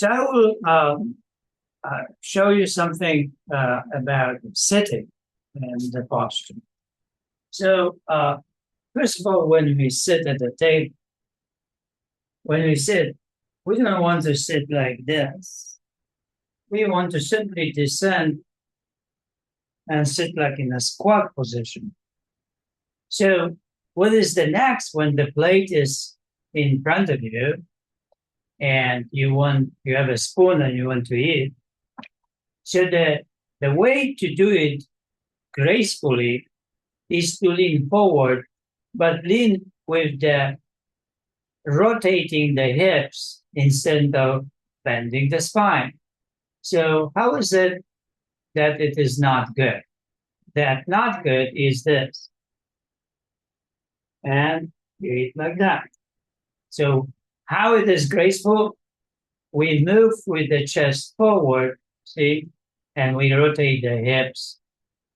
So I will show you something about sitting and the posture. So first of all, when we sit at the table, when we sit, we don't want to sit like this. We want to simply descend and sit like in a squat position. So what is the next when the plate is in front of you and you have a spoon and you want to eat? So the way to do it gracefully is to lean forward, but lean with the rotating the hips instead of bending the spine. So how is it that it is not good? That not good is this. And you eat like that. So how it is graceful? We move with the chest forward, see, and we rotate the hips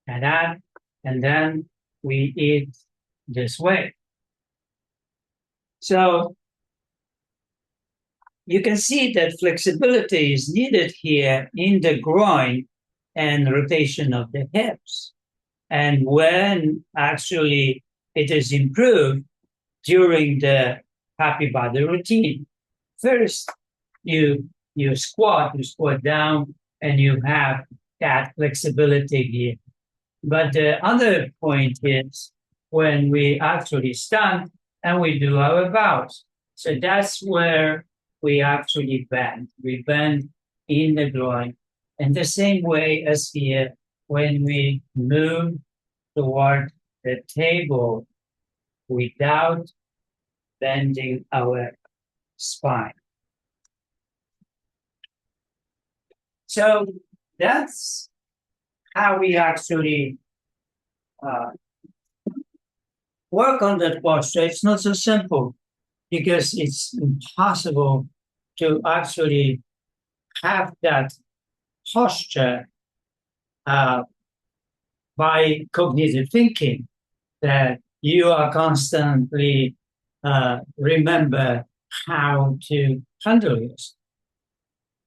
and that, and then we eat this way. So you can see that flexibility is needed here in the groin and rotation of the hips. And when actually it is improved during the happy body routine, first you squat down, and you have that flexibility here. But the other point is when we actually stand and we do our bows. So that's where we actually bend. We bend in the groin. And the same way as here, when we move toward the table without bending our spine. So that's how we actually work on that posture. It's not so simple because it's impossible to actually have that posture by cognitive thinking, that you are constantly remember how to handle it.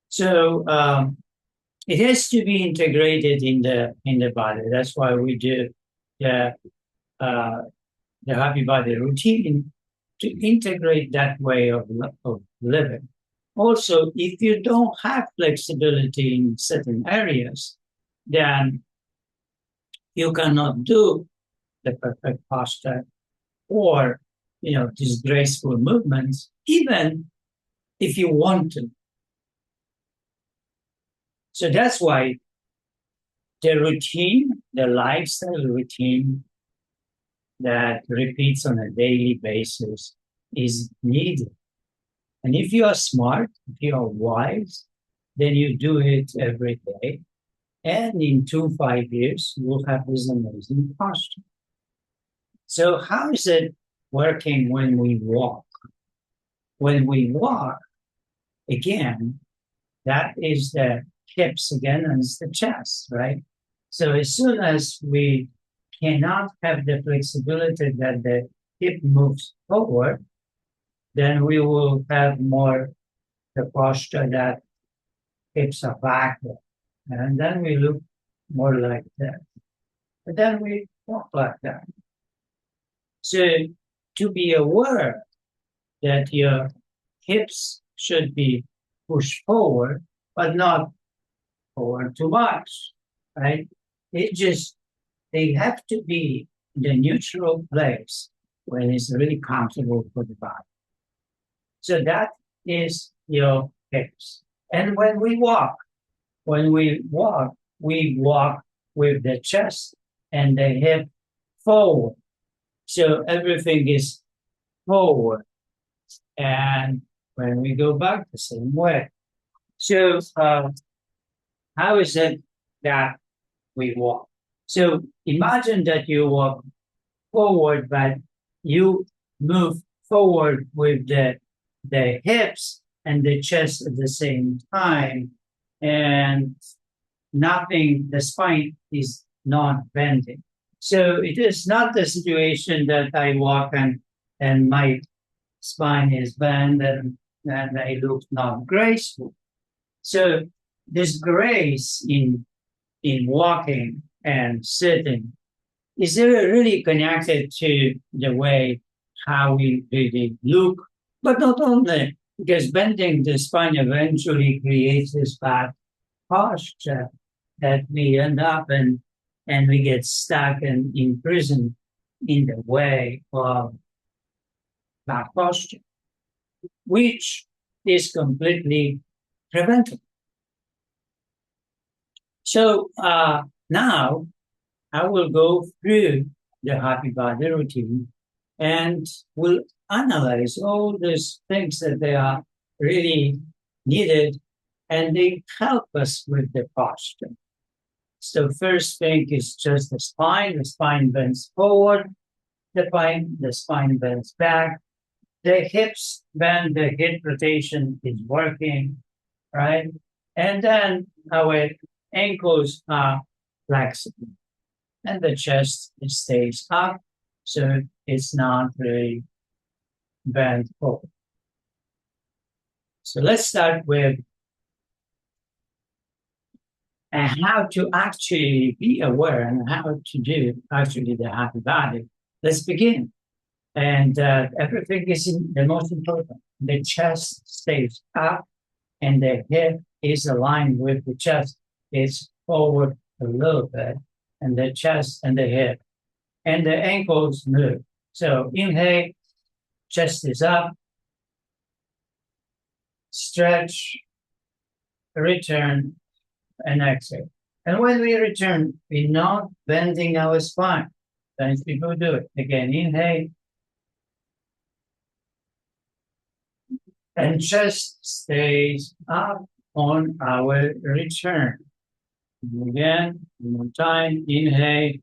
So it has to be integrated in the body. That's why we do the happy body routine, to integrate that way of living. Also, if you don't have flexibility in certain areas, then you cannot do the perfect posture or these graceful movements, even if you want to. So that's why the routine, the lifestyle routine that repeats on a daily basis is needed. And if you are smart, if you are wise, then you do it every day. And in 5 years, you will have this amazing posture. So how is it working when we walk? When we walk, again, that is the hips again, and it's the chest, right? So as soon as we cannot have the flexibility that the hip moves forward, then we will have more the posture that hips are backward. And then we look more like that. But then we walk like that. So to be aware that your hips should be pushed forward, but not forward too much, right? They have to be in the neutral place when it's really comfortable for the body. So that is your hips. And when we walk with the chest and the hip forward. So everything is forward. And when we go back, the same way. So how is it that we walk? So imagine that you walk forward, but you move forward with the hips and the chest at the same time, and the spine is not bending. So it is not the situation that I walk and my spine is bent and I look not graceful. So this grace in walking and sitting is really connected to the way how we really look, but not only because bending the spine eventually creates this back posture that we end up in and we get stuck and imprisoned in the way of back posture, which is completely preventable. So now I will go through the happy body routine and will analyze all these things that they are really needed and they help us with the posture. So first thing is just the spine. The spine bends forward. The spine bends back. The hips bend. The hip rotation is working, right? And then our ankles are flexible and the chest stays up, so it's not really bent forward. So let's start with how to actually be aware and how to do actually the happy body. Let's begin. And everything is the most important. The chest stays up and the hip is aligned with the chest. It's forward a little bit and the chest and the hip and the ankles move. So inhale, chest is up, stretch, return, and exhale. And when we return, we're not bending our spine. Sometimes people do it. Again, inhale, and chest stays up on our return. And again, one more time, inhale,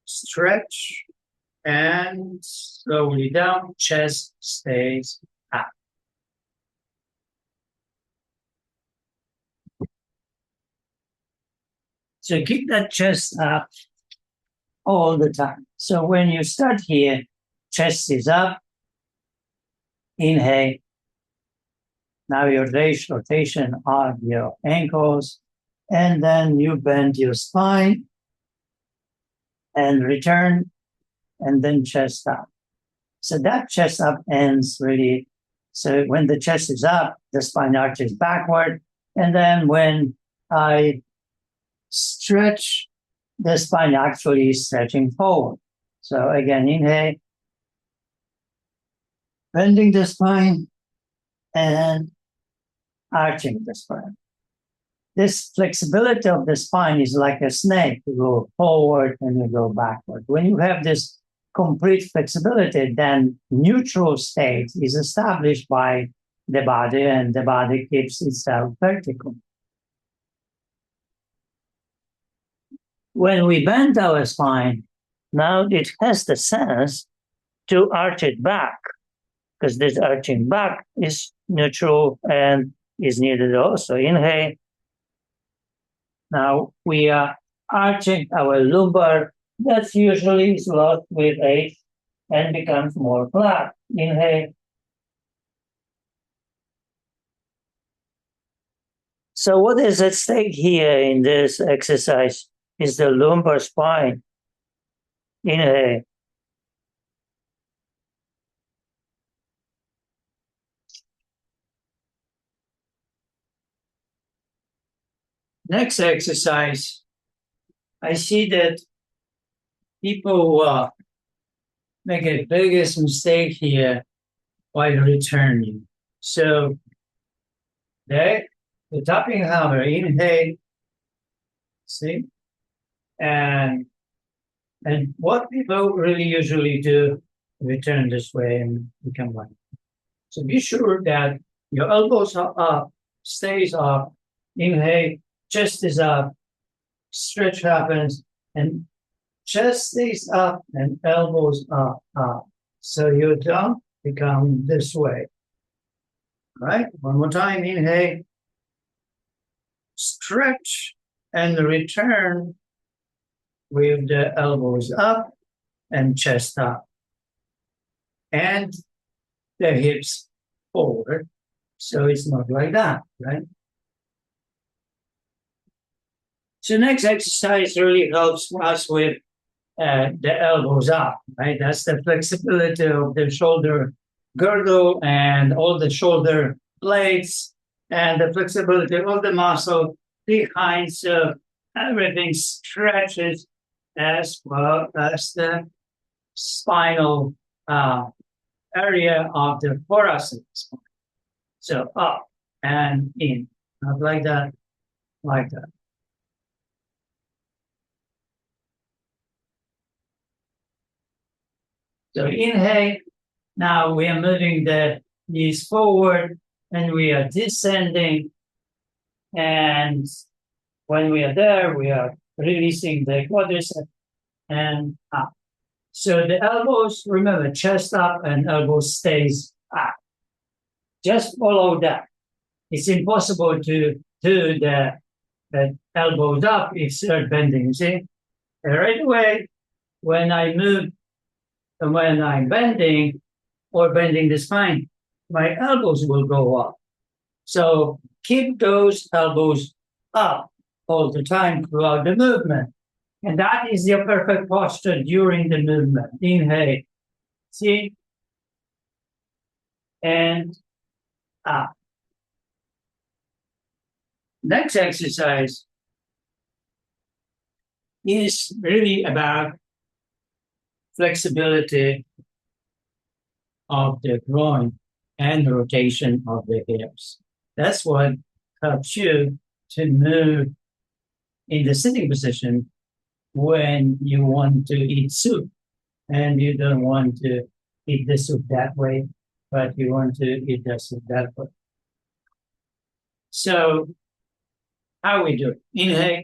stretch, and slowly down, chest stays up. So keep that chest up all the time. So when you start here, chest is up, inhale. Now your rotation of your ankles, and then you bend your spine and return, and then chest up. So that chest up ends really. So when the chest is up, the spine arches backward. And then when I stretch, the spine actually is stretching forward. So again, inhale, bending the spine and arching the spine. This flexibility of the spine is like a snake. You go forward and you go backward. When you have this complete flexibility, then neutral state is established by the body and the body keeps itself vertical. When we bend our spine, now it has the sense to arch it back because this arching back is neutral and is needed also. Inhale. Now we are arching our lumbar. That's usually lost with age and becomes more flat. Inhale. So what is at stake here in this exercise is the lumbar spine. Inhale. Next exercise, I see that people make a biggest mistake here while returning. So the tapping hammer, inhale, see? And what people really usually do, return this way and become one. So be sure that your elbows are up, stays up, inhale, chest is up, stretch happens, and chest stays up and elbows are up. So you don't become this way. All right, one more time, inhale, stretch, and return with the elbows up and chest up. And the hips forward. So it's not like that, right? So next exercise really helps us with the elbows up, right? That's the flexibility of the shoulder girdle and all the shoulder blades and the flexibility of the muscle behind. So everything stretches as well as the spinal area of the thoracic spine. So up and in, not like that, like that. So inhale. Now we are moving the knees forward and we are descending. And when we are there, we are releasing the quadriceps and up. So the elbows, remember, chest up and elbows stays up. Just follow that. It's impossible to do the elbows up if you're bending. You see, right away when I move and when I'm bending or bending the spine, my elbows will go up. So keep those elbows up all the time throughout the movement. And that is your perfect posture during the movement. Inhale, see, and up. Next exercise is really about flexibility of the groin and rotation of the hips. That's what helps you to move in the sitting position when you want to eat soup and you don't want to eat the soup that way, but you want to eat the soup that way. So how we do it? Inhale,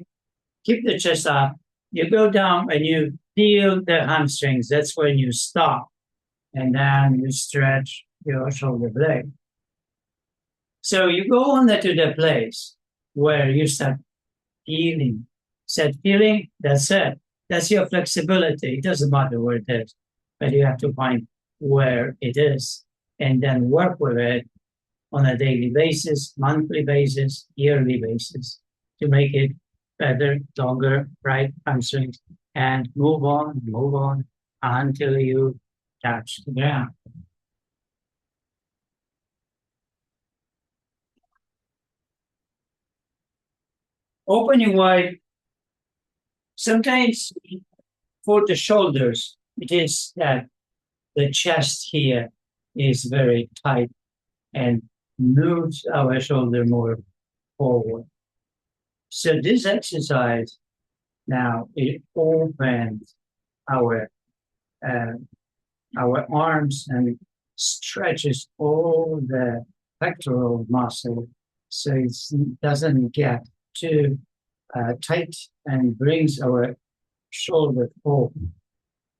keep the chest up. You go down and you feel the hamstrings. That's when you stop. And then you stretch your shoulder blade. So you go on to the place where you start feeling. Said feeling, that's it. That's your flexibility. It doesn't matter where it is, but you have to find where it is and then work with it on a daily basis, monthly basis, yearly basis to make it better, longer, right hamstrings, and move on until you touch the ground. Opening wide. Sometimes for the shoulders, it is that the chest here is very tight and moves our shoulder more forward. So this exercise now it opens our uh, our arms and stretches all the pectoral muscle, so it doesn't get too tight and brings our shoulder forward.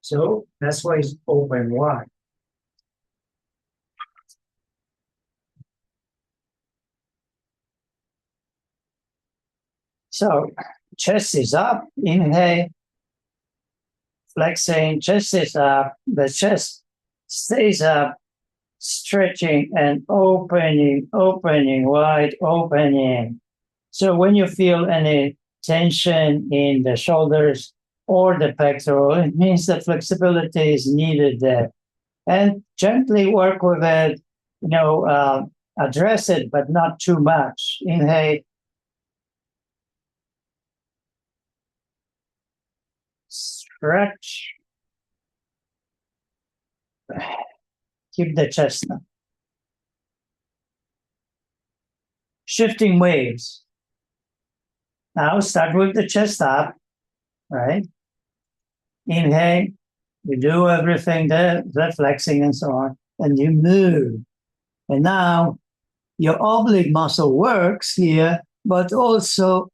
So that's why it's open wide. So chest is up, inhale, flexing, chest is up, the chest stays up, stretching and opening, wide opening. So when you feel any tension in the shoulders or the pectoral, it means the flexibility is needed there. And gently work with it, address it, but not too much. Inhale. Stretch. Keep the chest up. Shifting waves. Now start with the chest up, right? Inhale. You do everything there, the flexing and so on, and you move. And now your oblique muscle works here, but also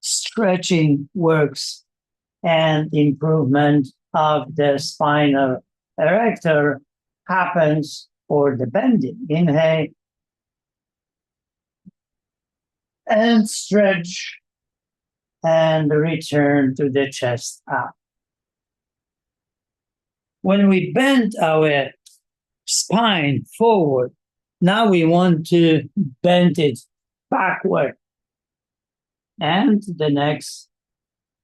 stretching works and improvement of the spinal erector happens for the bending. Inhale and stretch and return to the chest up. When we bend our spine forward, Now we want to bend it backward. And the next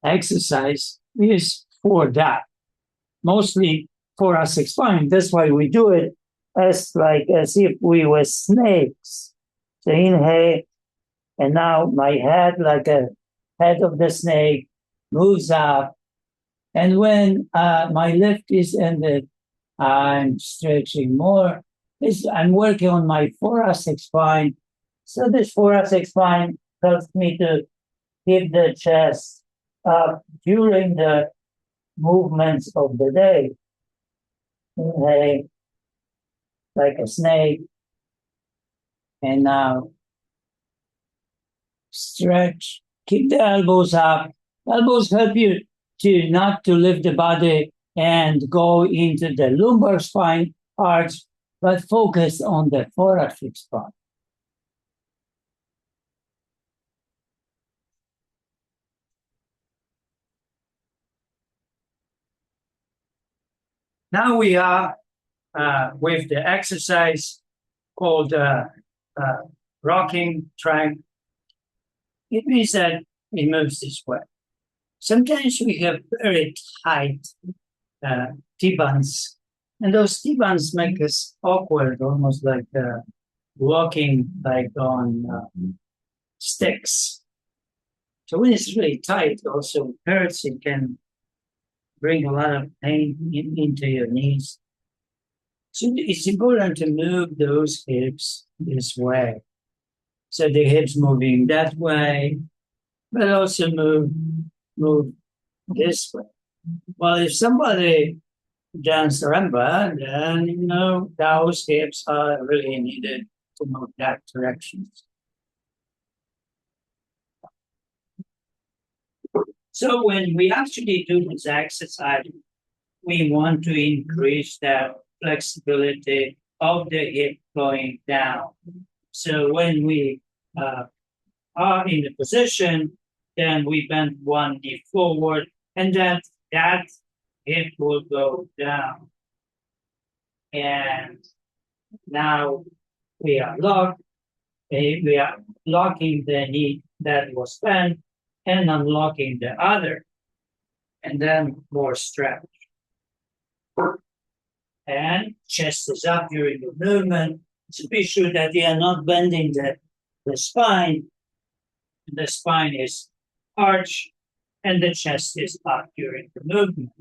exercise is for that, mostly for us spine. That's why we do it as if we were snakes. So inhale, and now my head, like a head of the snake, moves up. And when my lift is ended, I'm stretching more. I'm working on my thoracic spine. So this thoracic spine helps me to keep the chest up during the movements of the day. Inhale, like a snake. And now stretch, keep the elbows up. Elbows help you to not to lift the body and go into the lumbar spine arch, but focus on the thoracic spine. Now we are with the exercise called rocking triangle. It means that it moves this way. Sometimes we have very tight T-bands, and those T-bands make us awkward, almost like walking like on sticks. So when it's really tight, also hurts. It can bring a lot of pain into your knees. So it's important to move those hips this way. So the hips moving that way, but also move this way. Well, if somebody dance rumba, then those hips are really needed to move that direction. So when we actually do this exercise, we want to increase the flexibility of the hip going down. So when we are in the position, then we bend one knee forward, and then that hip will go down. And now we are locked. We are locking the knee that was bent and unlocking the other. And then more stretch. And chest is up during the movement. So be sure that you are not bending the spine. The spine is arched and the chest is up during the movement.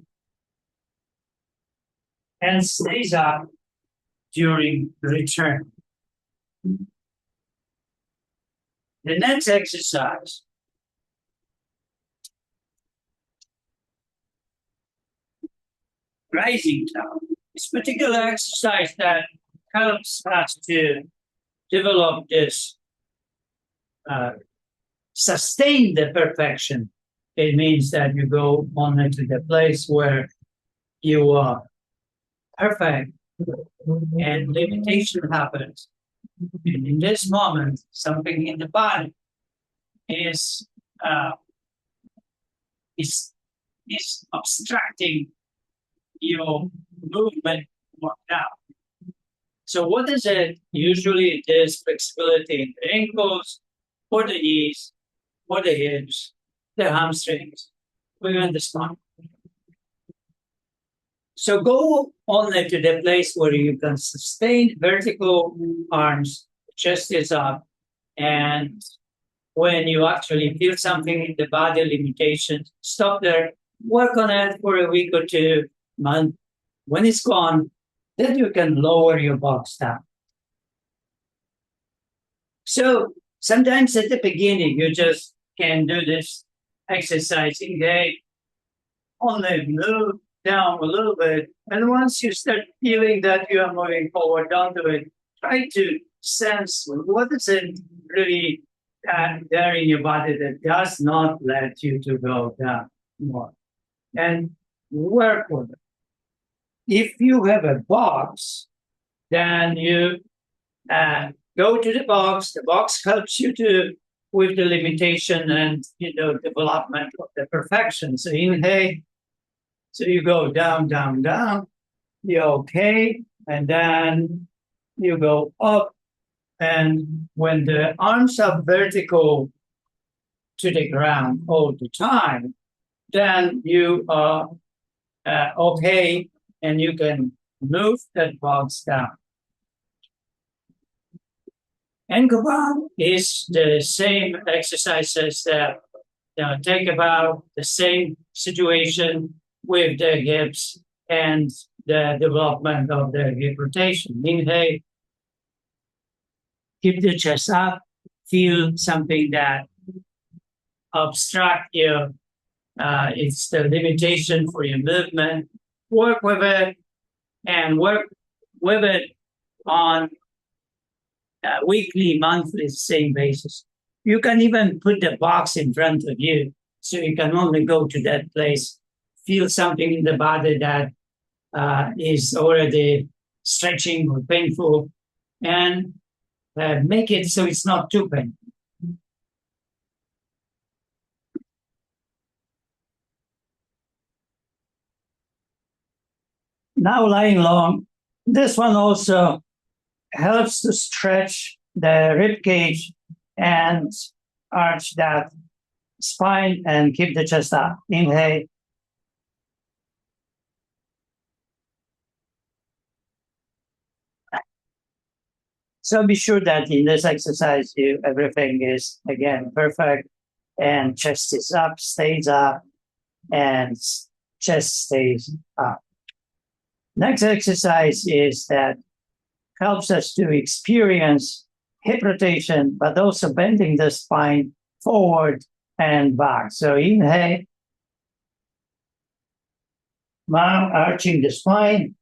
And stays up during return. The next exercise rising down. This particular exercise that helps us to develop this sustain the perfection. It means that you go only to the place where you are perfect and limitation happens. And in this moment, something in the body is obstructing your movement now. So what is it? Usually it is flexibility in the ankles, or the knees, or the hips, the hamstrings, or even the spine. So go only to the place where you can sustain vertical arms, chest is up, and when you actually feel something in the body limitation, stop there, work on it for a week or 2 months. When it's gone, then you can lower your box down. So sometimes at the beginning, you just can do this exercise in day, only move down a little bit. And once you start feeling that you are moving forward, don't do it. Try to sense what is it really there in your body that does not let you to go down more. And work with it. If you have a box, then you go to the box. The box helps you to with the limitation and development of the perfection. So inhale. So you go down, down, down. You're okay, and then you go up And when the arms are vertical to the ground all the time, then you are okay, and you can move that box down. Ankle bar is the same exercises that take about the same situation with the hips and the development of the hip rotation. Inhale, keep the chest up, feel something that obstruct you. It's the limitation for your movement. Work with it and work with it on weekly, monthly, same basis. You can even put the box in front of you so you can only go to that place, feel something in the body that is already stretching or painful, and make it so it's not too painful. Now lying long, this one also helps to stretch the rib cage and arch that spine and keep the chest up. Inhale. So be sure that in this exercise, everything is again perfect, and chest is up, stays up, and chest stays up. Next exercise is that helps us to experience hip rotation, but also bending the spine forward and back. So inhale. Now arching the spine.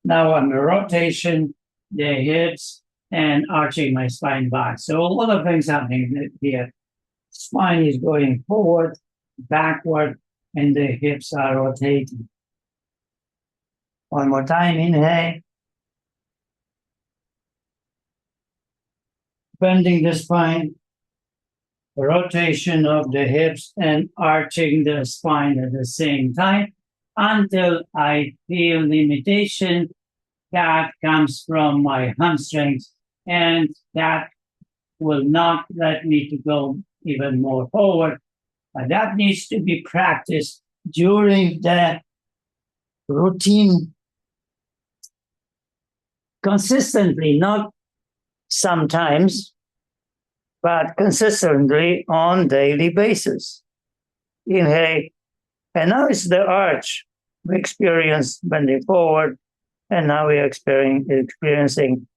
Now on the rotation, the hips, and arching my spine back. So a lot of things happening here. Spine is going forward, backward, and the hips are rotating. One more time, inhale. Bending the spine, rotation of the hips, and arching the spine at the same time until I feel limitation that comes from my hamstrings, and that will not let me to go even more forward. But that needs to be practiced during the routine consistently, not sometimes, but consistently on daily basis. Inhale, and now it's the arch. We experience bending forward, and now we are experiencing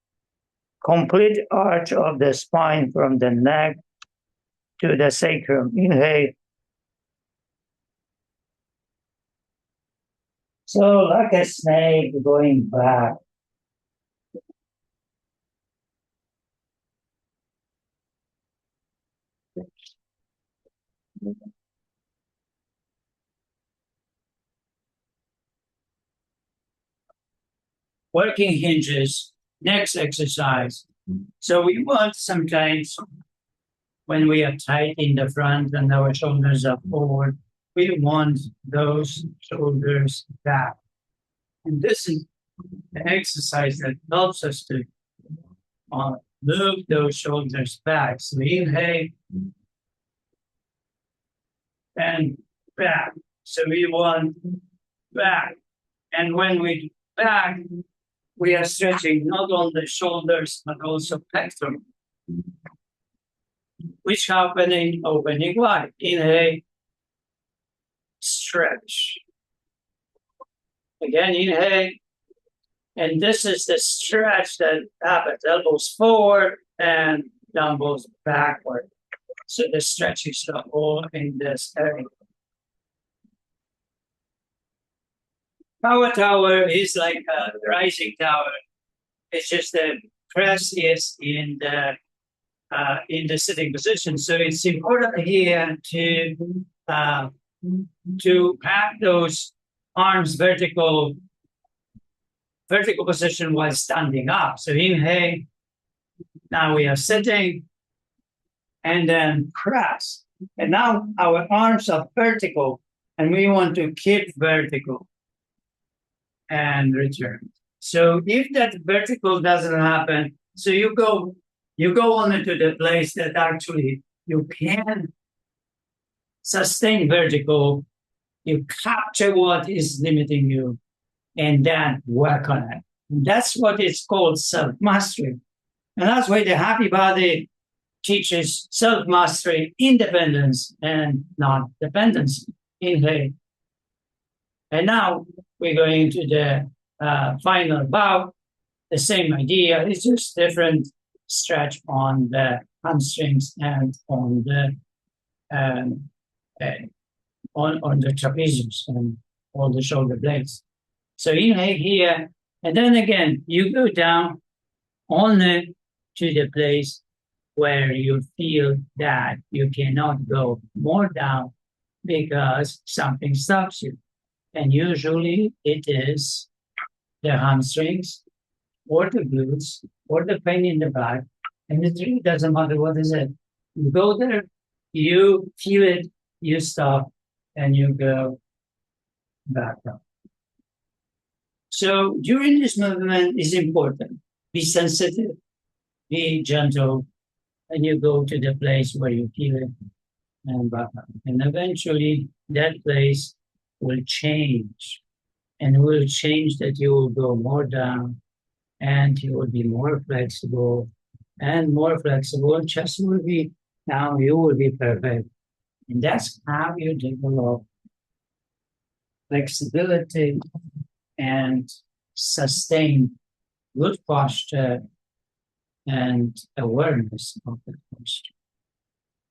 complete arch of the spine from the neck to the sacrum. Inhale. So like a snake going back. Working hinges, next exercise. So we want sometimes when we are tight in the front and our shoulders are forward, we want those shoulders back. And this is the exercise that helps us to move those shoulders back. So inhale and back. So we want back. And when we back, we are stretching not only shoulders, but also pectoral, which opening wide. Inhale, stretch. Again, inhale. And this is the stretch that happens, elbows forward and dumbbells backward. So the stretch is all in this area. Power tower is like a rising tower. It's just the press is in the sitting position. So it's important here to have those arms vertical position while standing up. So inhale. Now we are sitting, and then press. And now our arms are vertical, and we want to keep vertical and return. So if that vertical doesn't happen, so you go You go on into the place that actually you can sustain vertical, you capture what is limiting you, and then work on it. And that's what it's called self-mastery. And that's why the happy body teaches self-mastery, independence, and not dependency in the. And now we're going to the final bow. The same idea, it's just different stretch on the hamstrings and on the um, uh, on the trapezius and all the shoulder blades. So inhale here, and then again you go down only to the place where you feel that you cannot go more down because something stops you. And usually it is the hamstrings or the glutes or the pain in the back. And it really doesn't matter what is it. You go there, you feel it, you stop, and you go back up. So during this movement is important. Be sensitive, be gentle, and you go to the place where you feel it and back up. And eventually that place will change and will change that you will go more down and you will be more flexible and more flexible. Chest will be, now you will be perfect. And that's how you develop flexibility and sustain good posture and awareness of the posture.